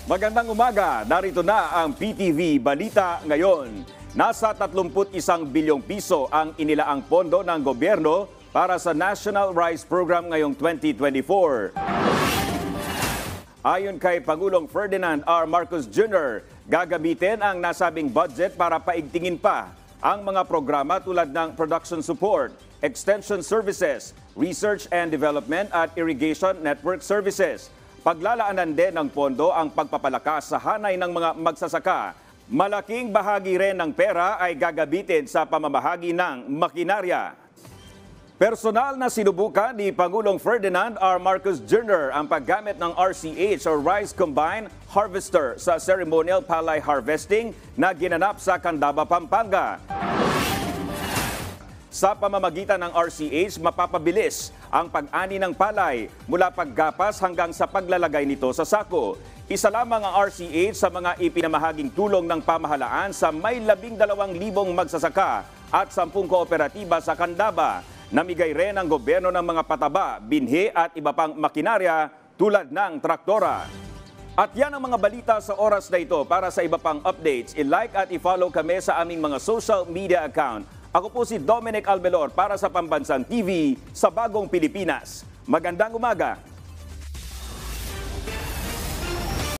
Magandang umaga, narito na ang PTV Balita ngayon. Nasa 31 bilyong piso ang inilaang pondo ng gobyerno para sa National Rice Program ngayong 2024. Ayon kay Pangulong Ferdinand R. Marcos Jr., gagamitin ang nasabing budget para paigtingin pa ang mga programa tulad ng production support, extension services, research and development at irrigation network services. Paglalaanan din ng pondo ang pagpapalakas sa hanay ng mga magsasaka. Malaking bahagi rin ng pera ay gagamitin sa pamamahagi ng makinarya. Personal na sinubukan ni Pangulong Ferdinand R. Marcos Jr. ang paggamit ng RCH o Rice Combine Harvester sa ceremonial palay harvesting na ginanap sa Candaba, Pampanga. Sa pamamagitan ng RCH, mapapabilis ang pag-ani ng palay mula paggapas hanggang sa paglalagay nito sa sako. Isa lamang ang RCH sa mga ipinamahaging tulong ng pamahalaan sa may 12,000 magsasaka at 10 kooperatiba sa Candaba. Namigay rin ang gobyerno ng mga pataba, binhi at iba pang makinarya tulad ng traktora. At yan ang mga balita sa oras na ito. Para sa iba pang updates, i-like at i-follow kami sa aming mga social media account. Ako po si Dominic Albelor para sa Pambansang TV sa Bagong Pilipinas. Magandang umaga!